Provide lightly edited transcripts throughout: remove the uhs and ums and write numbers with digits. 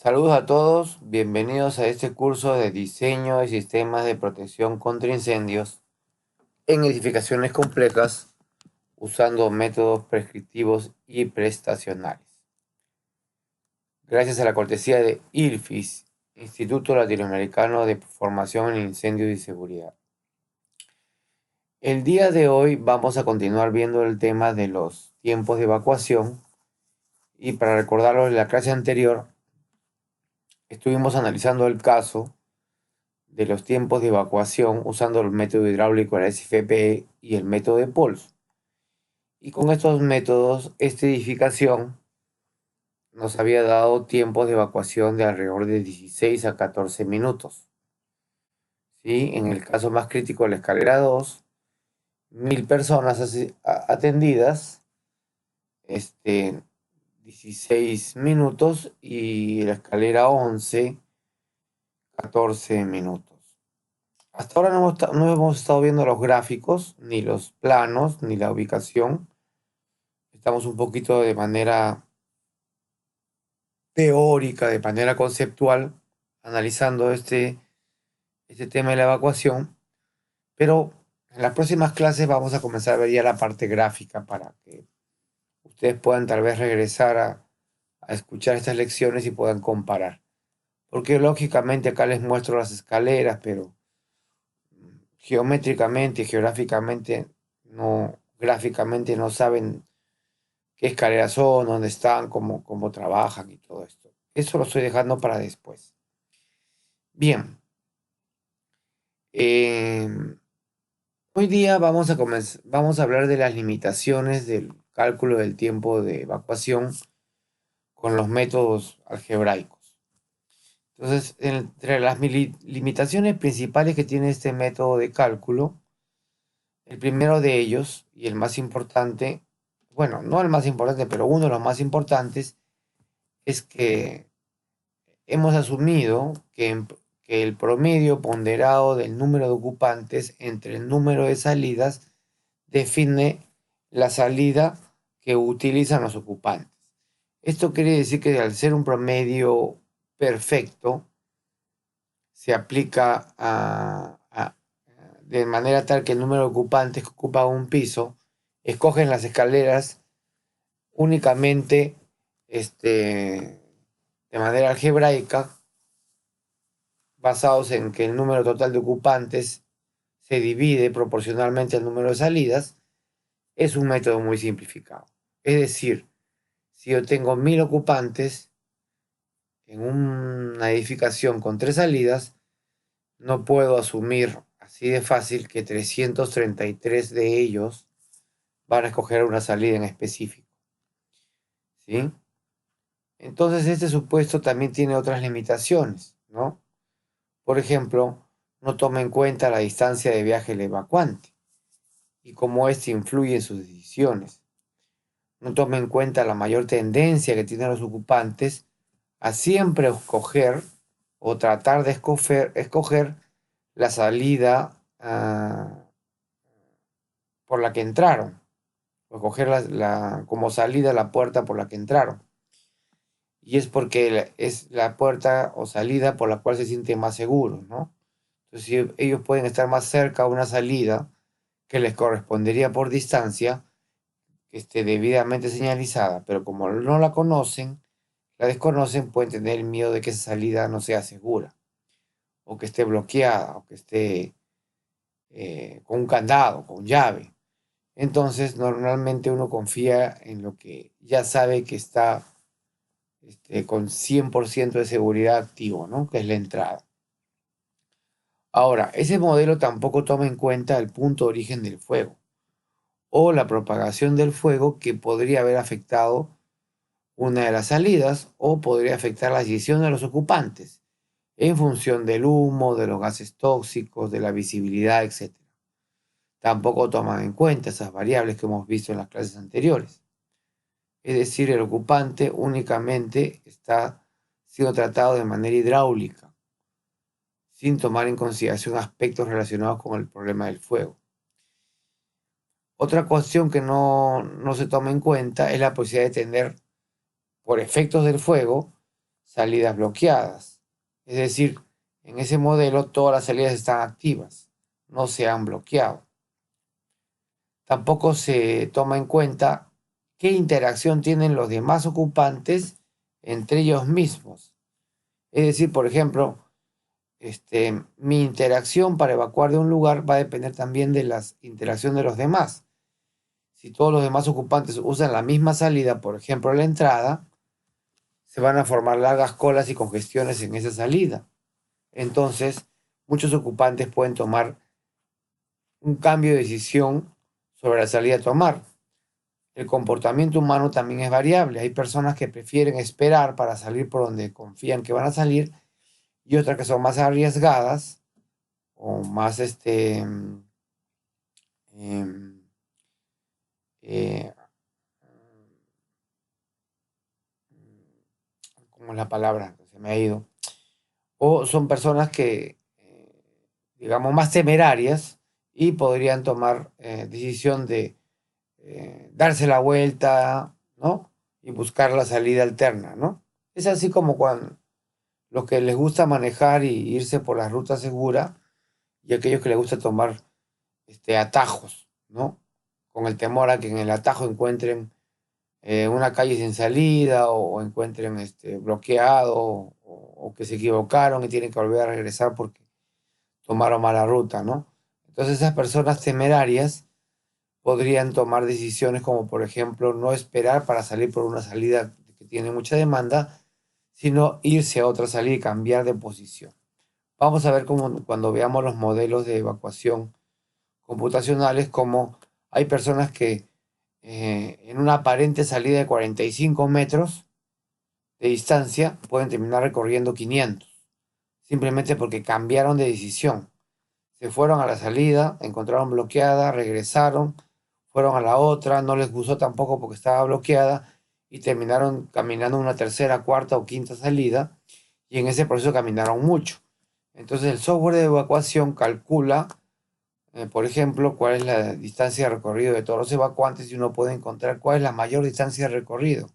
Saludos a todos, bienvenidos a este curso de diseño de sistemas de protección contra incendios en edificaciones complejas usando métodos prescriptivos y prestacionales. Gracias a la cortesía de ILFIS, Instituto Latinoamericano de Formación en Incendios y Seguridad. El día de hoy vamos a continuar viendo el tema de los tiempos de evacuación y para recordarlo en la clase anterior estuvimos analizando el caso de los tiempos de evacuación usando el método hidráulico, la SFPE y el método de Pols. Y con estos métodos, esta edificación nos había dado tiempos de evacuación de alrededor de 16 a 14 minutos. ¿Sí? En el caso más crítico, la escalera 2, 1000 personas atendidas, 16 minutos, y la escalera 11, 14 minutos. Hasta ahora no hemos estado viendo los gráficos, ni los planos, ni la ubicación. Estamos un poquito de manera teórica, de manera conceptual, analizando este tema de la evacuación. Pero en las próximas clases vamos a comenzar a ver ya la parte gráfica para que ustedes puedan tal vez regresar a escuchar estas lecciones y puedan comparar. Porque lógicamente acá les muestro las escaleras, pero geométricamente, geográficamente, no, gráficamente no saben qué escaleras son, dónde están, cómo trabajan y todo esto. Eso lo estoy dejando para después. Bien, eh, hoy día vamos a hablar de las limitaciones del cálculo del tiempo de evacuación con los métodos algebraicos. Entonces, entre las limitaciones principales que tiene este método de cálculo, el primero de ellos, y el más importante, bueno, no el más importante, pero uno de los más importantes, es que hemos asumido que el promedio ponderado del número de ocupantes entre el número de salidas define la salida que utilizan los ocupantes. Esto quiere decir que al ser un promedio perfecto, se aplica de manera tal que el número de ocupantes que ocupan un piso escogen las escaleras únicamente de manera algebraica, basados en que el número total de ocupantes se divide proporcionalmente al número de salidas. Es un método muy simplificado. Es decir, si yo tengo 1000 ocupantes en una edificación con 3 salidas, no puedo asumir así de fácil que 333 de ellos van a escoger una salida en específico. ¿Sí? Entonces, este supuesto también tiene otras limitaciones, ¿no? Por ejemplo, no toma en cuenta la distancia de viaje del evacuante y cómo éste influye en sus decisiones. No toma en cuenta la mayor tendencia que tienen los ocupantes a siempre escoger o tratar de escoger la salida por la que entraron, o escoger como salida la puerta por la que entraron. Y es porque es la puerta o salida por la cual se sienten más seguros, ¿no? Entonces, si ellos pueden estar más cerca a una salida que les correspondería por distancia, que esté debidamente señalizada, pero como no la conocen, la desconocen, pueden tener el miedo de que esa salida no sea segura, o que esté bloqueada, o que esté con un candado, con llave. Entonces, normalmente uno confía en lo que ya sabe que está con 100% de seguridad activo, ¿no? Que es la entrada. Ahora, ese modelo tampoco toma en cuenta el punto de origen del fuego o la propagación del fuego que podría haber afectado una de las salidas o podría afectar la decisión de los ocupantes en función del humo, de los gases tóxicos, de la visibilidad, etc. Tampoco toman en cuenta esas variables que hemos visto en las clases anteriores. Es decir, el ocupante únicamente está siendo tratado de manera hidráulica, sin tomar en consideración aspectos relacionados con el problema del fuego. Otra cuestión que no se toma en cuenta es la posibilidad de tener, por efectos del fuego, salidas bloqueadas. Es decir, en ese modelo todas las salidas están activas, no se han bloqueado. Tampoco se toma en cuenta qué interacción tienen los demás ocupantes entre ellos mismos. Es decir, por ejemplo, mi interacción para evacuar de un lugar va a depender también de la interacción de los demás. Si todos los demás ocupantes usan la misma salida, por ejemplo, la entrada, se van a formar largas colas y congestiones en esa salida. Entonces, muchos ocupantes pueden tomar un cambio de decisión sobre la salida a tomar. El comportamiento humano también es variable. Hay personas que prefieren esperar para salir por donde confían que van a salir y otras que son más arriesgadas o más em, eh, ¿cómo es la palabra? Se me ha ido. O son personas que, digamos, más temerarias y podrían tomar decisión de darse la vuelta, ¿no? Y buscar la salida alterna, ¿no? Es así como cuando los que les gusta manejar y irse por la ruta segura y aquellos que les gusta tomar atajos, ¿no? Con el temor a que en el atajo encuentren una calle sin salida o encuentren bloqueado o que se equivocaron y tienen que volver a regresar porque tomaron mala ruta, ¿no? Entonces esas personas temerarias podrían tomar decisiones como, por ejemplo, no esperar para salir por una salida que tiene mucha demanda, sino irse a otra salida y cambiar de posición. Vamos a ver cómo cuando veamos los modelos de evacuación computacionales, cómo hay personas que en una aparente salida de 45 metros de distancia pueden terminar recorriendo 500, simplemente porque cambiaron de decisión. Se fueron a la salida, encontraron bloqueada, regresaron, fueron a la otra, no les gustó tampoco porque estaba bloqueada y terminaron caminando una tercera, cuarta o quinta salida y en ese proceso caminaron mucho. Entonces el software de evacuación calcula, por ejemplo, cuál es la distancia de recorrido de todos los evacuantes y uno puede encontrar cuál es la mayor distancia de recorrido.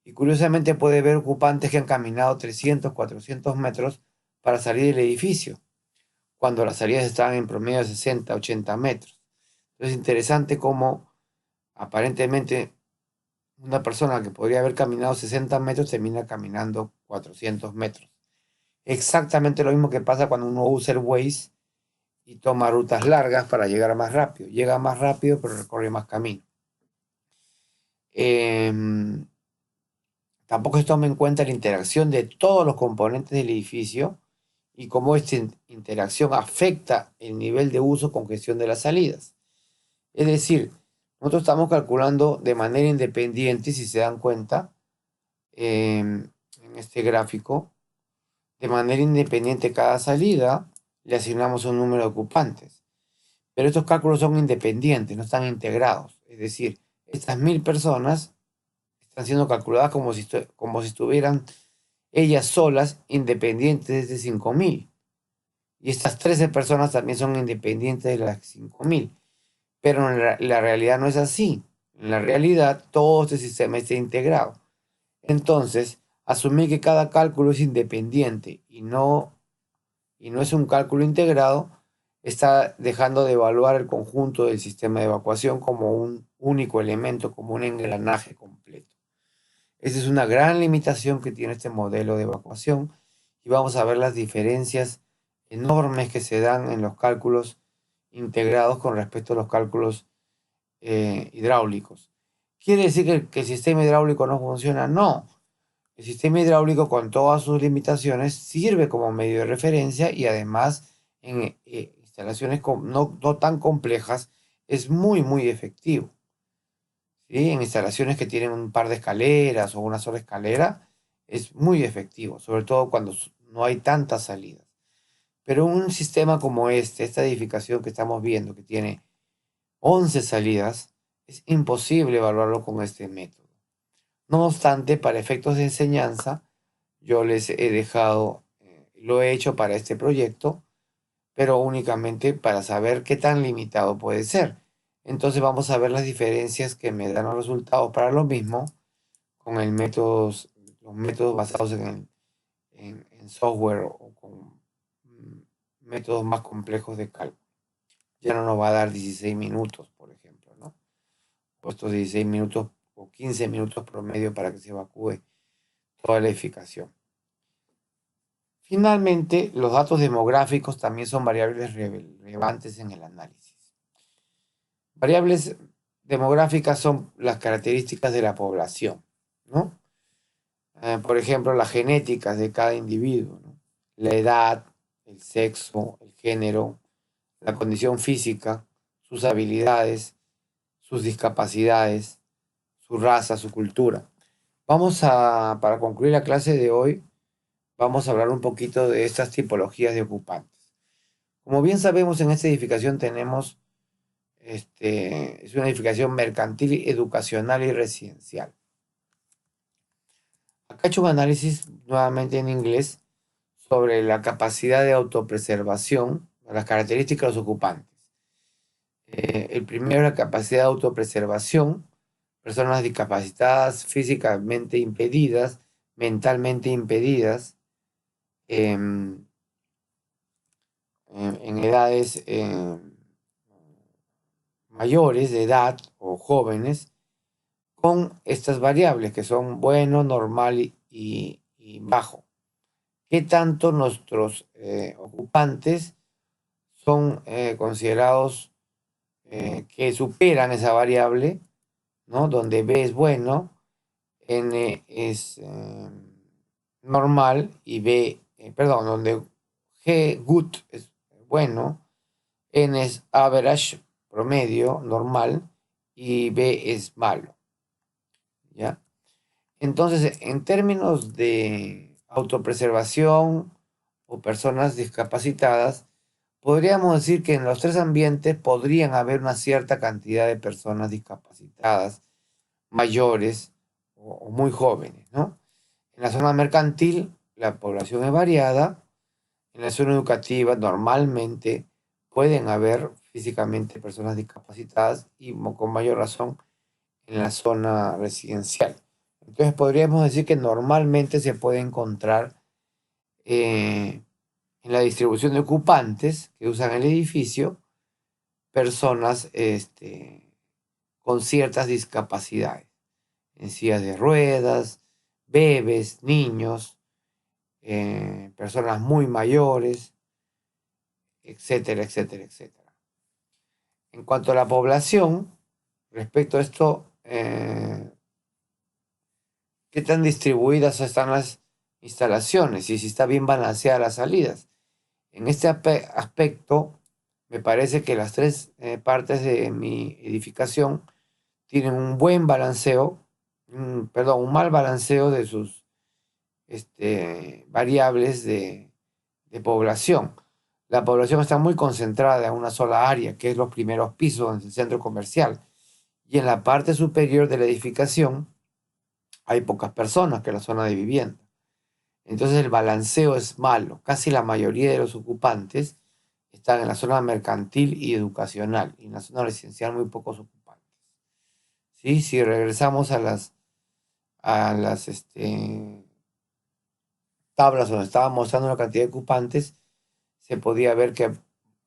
Y curiosamente puede ver ocupantes que han caminado 300, 400 metros para salir del edificio cuando las salidas estaban en promedio de 60, 80 metros. Entonces es interesante cómo aparentemente una persona que podría haber caminado 60 metros termina caminando 400 metros. Exactamente lo mismo que pasa cuando uno usa el Waze y toma rutas largas para llegar más rápido. Llega más rápido pero recorre más camino. Tampoco se toma en cuenta la interacción de todos los componentes del edificio y cómo esta interacción afecta el nivel de uso con gestión de las salidas. Es decir, nosotros estamos calculando de manera independiente, si se dan cuenta, en este gráfico, de manera independiente cada salida, le asignamos un número de ocupantes. Pero estos cálculos son independientes, no están integrados. Es decir, estas 1000 personas están siendo calculadas como si estuvieran ellas solas independientes de este 5000. Y estas 13 personas también son independientes de las 5000. Pero en la realidad no es así. En la realidad todo este sistema está integrado. Entonces, asumir que cada cálculo es independiente y no es un cálculo integrado, está dejando de evaluar el conjunto del sistema de evacuación como un único elemento, como un engranaje completo. Esa es una gran limitación que tiene este modelo de evacuación y vamos a ver las diferencias enormes que se dan en los cálculos integrados con respecto a los cálculos hidráulicos. ¿Quiere decir que el sistema hidráulico no funciona? No. El sistema hidráulico, con todas sus limitaciones, sirve como medio de referencia y además en instalaciones no tan complejas es muy, muy efectivo. ¿Sí? En instalaciones que tienen un par de escaleras o una sola escalera, es muy efectivo, sobre todo cuando no hay tantas salidas. Pero un sistema como esta edificación que estamos viendo, que tiene 11 salidas, es imposible evaluarlo con este método. No obstante, para efectos de enseñanza, yo les he dejado, lo he hecho para este proyecto, pero únicamente para saber qué tan limitado puede ser. Entonces vamos a ver las diferencias que me dan los resultados para lo mismo con los métodos basados en software o con métodos más complejos de cálculo. Ya no nos va a dar 16 minutos, por ejemplo, ¿no? O estos 16 minutos o 15 minutos promedio para que se evacúe toda la edificación. Finalmente, los datos demográficos también son variables relevantes en el análisis. Variables demográficas son las características de la población, ¿no? Por ejemplo, las genéticas de cada individuo, ¿no? La edad, el sexo, el género, la condición física, sus habilidades, sus discapacidades, su raza, su cultura. Para concluir la clase de hoy, vamos a hablar un poquito de estas tipologías de ocupantes. Como bien sabemos, en esta edificación tenemos, es una edificación mercantil, educacional y residencial. Acá he hecho un análisis nuevamente en inglés sobre la capacidad de autopreservación, las características de los ocupantes. El primero, la capacidad de autopreservación, personas discapacitadas, físicamente impedidas, mentalmente impedidas, en edades mayores de edad o jóvenes, con estas variables que son bueno, normal y bajo. ¿Qué tanto nuestros ocupantes son considerados que superan esa variable, ¿no? Donde B es bueno, N es normal y donde G, good, es bueno, N es average, promedio, normal, y B es malo, ¿ya? Entonces, en términos de autopreservación o personas discapacitadas, podríamos decir que en los tres ambientes podrían haber una cierta cantidad de personas discapacitadas, mayores o muy jóvenes, ¿no? En la zona mercantil, la población es variada. En la zona educativa, normalmente pueden haber físicamente personas discapacitadas y con mayor razón en la zona residencial. Entonces podríamos decir que normalmente se puede encontrar en la distribución de ocupantes que usan el edificio personas con ciertas discapacidades, en sillas de ruedas, bebés, niños, personas muy mayores, etcétera, etcétera, etcétera. En cuanto a la población, respecto a esto, ¿qué tan distribuidas están las instalaciones y si está bien balanceada las salidas? En este aspecto, me parece que las tres partes de mi edificación tienen un buen balanceo, un mal balanceo de sus variables de población. La población está muy concentrada en una sola área, que es los primeros pisos del centro comercial. Y en la parte superior de la edificación hay pocas personas, que es la zona de vivienda. Entonces el balanceo es malo. Casi la mayoría de los ocupantes están en la zona mercantil y educacional. Y en la zona residencial muy pocos ocupantes. ¿Sí? Si regresamos a las tablas donde estaba mostrando la cantidad de ocupantes, se podía ver que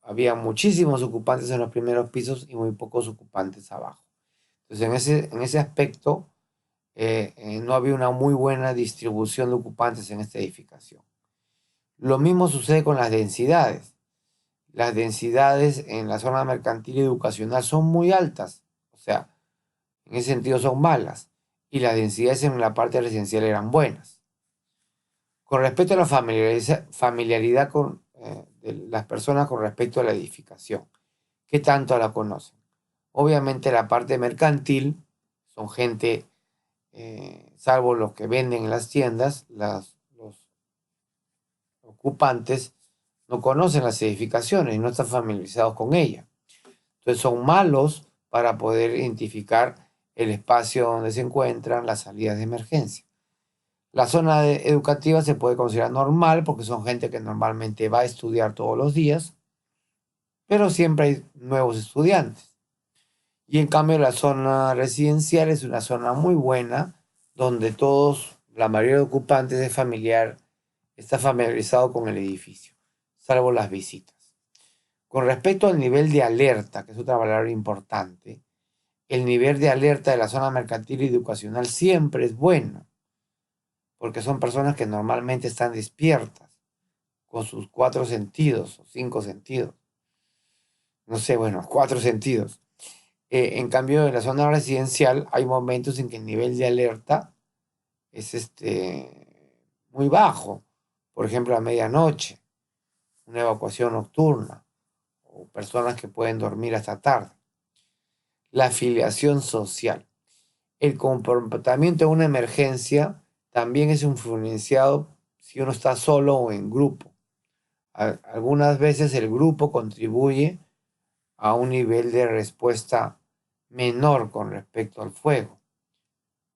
había muchísimos ocupantes en los primeros pisos y muy pocos ocupantes abajo. Entonces, en ese aspecto, no había una muy buena distribución de ocupantes en esta edificación. Lo mismo sucede con las densidades. Las densidades en la zona mercantil y educacional son muy altas, o sea, en ese sentido son malas, y las densidades en la parte residencial eran buenas. Con respecto a la familiaridad de las personas con respecto a la edificación, ¿qué tanto la conocen? Obviamente la parte mercantil son gente, salvo los que venden en las tiendas, los ocupantes no conocen las edificaciones y no están familiarizados con ellas. Entonces son malos para poder identificar el espacio donde se encuentran las salidas de emergencia. La zona educativa se puede considerar normal porque son gente que normalmente va a estudiar todos los días, pero siempre hay nuevos estudiantes. Y en cambio la zona residencial es una zona muy buena donde la mayoría de ocupantes es familiar, está familiarizado con el edificio, salvo las visitas. Con respecto al nivel de alerta, que es otra palabra importante, el nivel de alerta de la zona mercantil y educacional siempre es bueno, porque son personas que normalmente están despiertas con sus 4 sentidos o 5 sentidos. No sé, bueno, 4 sentidos. En cambio, en la zona residencial hay momentos en que el nivel de alerta es muy bajo. Por ejemplo, a medianoche, una evacuación nocturna o personas que pueden dormir hasta tarde. La afiliación social. El comportamiento de una emergencia también es influenciado si uno está solo o en grupo. Algunas veces el grupo contribuye a un nivel de respuesta menor con respecto al fuego,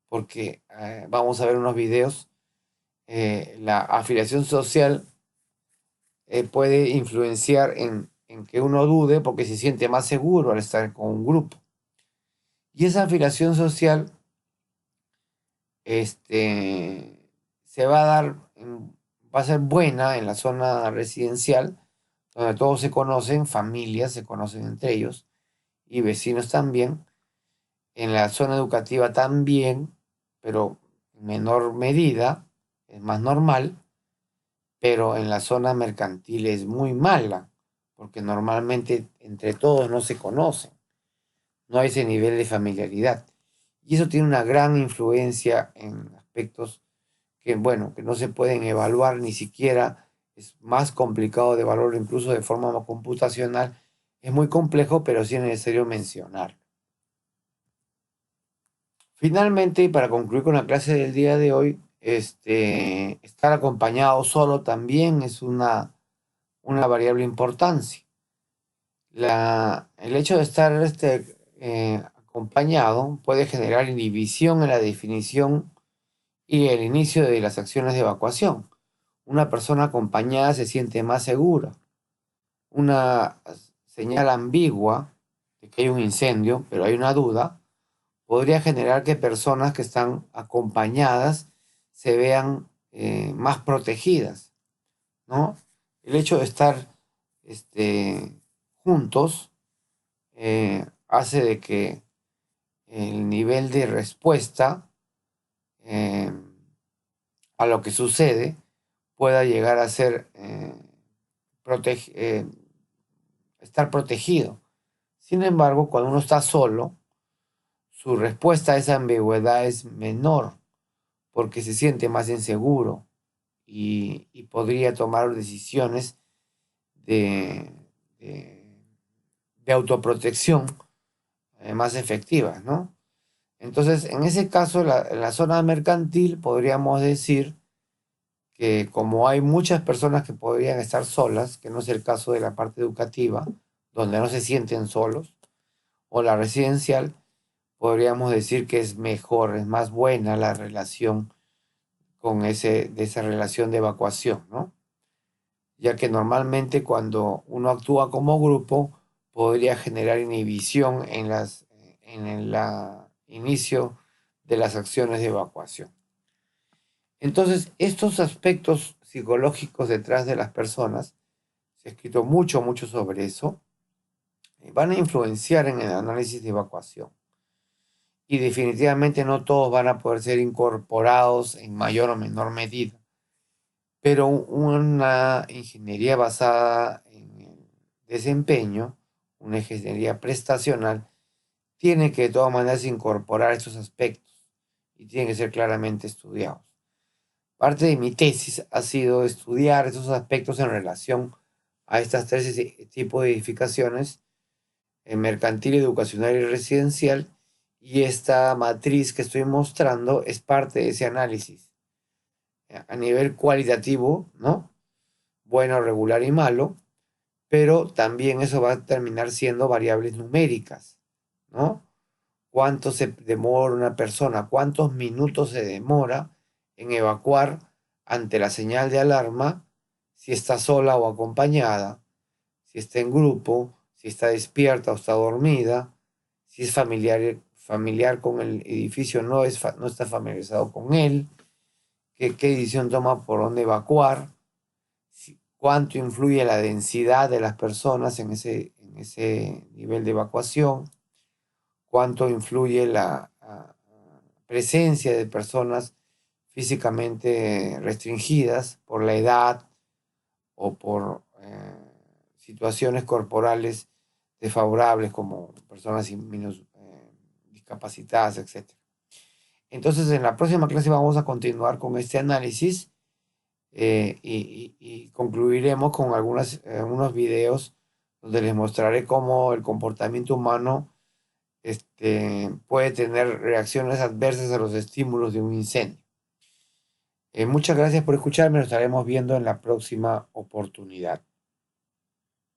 porque vamos a ver unos videos, la afiliación social puede influenciar en que uno dude porque se siente más seguro al estar con un grupo. Y esa afiliación social se va a dar, va a ser buena en la zona residencial, donde todos se conocen, familias se conocen entre ellos y vecinos también. En la zona educativa también, pero en menor medida, es más normal, pero en la zona mercantil es muy mala, porque normalmente entre todos no se conocen, no hay ese nivel de familiaridad. Y eso tiene una gran influencia en aspectos que, bueno, que no se pueden evaluar ni siquiera, es más complicado de evaluar incluso de forma computacional. Es muy complejo, pero sí es necesario mencionar. Finalmente, y para concluir con la clase del día de hoy, estar acompañado solo también es una variable importancia. El hecho de estar acompañado puede generar inhibición en la definición y el inicio de las acciones de evacuación. Una persona acompañada se siente más segura. Una señal ambigua de que hay un incendio, pero hay una duda, podría generar que personas que están acompañadas se vean más protegidas, ¿no? El hecho de estar juntos hace de que el nivel de respuesta eh, a lo que sucede pueda llegar a ser estar protegido. Sin embargo, cuando uno está solo, su respuesta a esa ambigüedad es menor porque se siente más inseguro y podría tomar decisiones de, de, de autoprotección más efectivas, ¿no? Entonces, en ese caso, en la zona mercantil podríamos decir que como hay muchas personas que podrían estar solas, que no es el caso de la parte educativa, donde no se sienten solos, o la residencial, podríamos decir que es mejor, es más buena la relación de esa relación de evacuación, ¿no? Ya que normalmente cuando uno actúa como grupo podría generar inhibición en el inicio de las acciones de evacuación. Entonces, estos aspectos psicológicos detrás de las personas, se ha escrito mucho, mucho sobre eso, van a influenciar en el análisis de evacuación. Y definitivamente no todos van a poder ser incorporados en mayor o menor medida. Pero una ingeniería basada en el desempeño, una ingeniería prestacional, tiene que de todas maneras incorporar estos aspectos y tienen que ser claramente estudiados. Parte de mi tesis ha sido estudiar estos aspectos en relación a estas tres tipos de edificaciones, mercantil, educacional y residencial, y esta matriz que estoy mostrando es parte de ese análisis. A nivel cualitativo, ¿no? Bueno, regular y malo, pero también eso va a terminar siendo variables numéricas, ¿no? ¿Cuánto se demora una persona? ¿Cuántos minutos se demora en evacuar ante la señal de alarma? Si está sola o acompañada, si está en grupo, si está despierta o está dormida, si es familiar con el edificio, no está familiarizado con él, qué decisión toma por dónde evacuar, cuánto influye la densidad de las personas en ese nivel de evacuación, cuánto influye la presencia de personas físicamente restringidas por la edad o por situaciones corporales desfavorables como personas discapacitadas, etc. Entonces, en la próxima clase vamos a continuar con este análisis y concluiremos con unos videos donde les mostraré cómo el comportamiento humano puede tener reacciones adversas a los estímulos de un incendio. Muchas gracias por escucharme, nos estaremos viendo en la próxima oportunidad.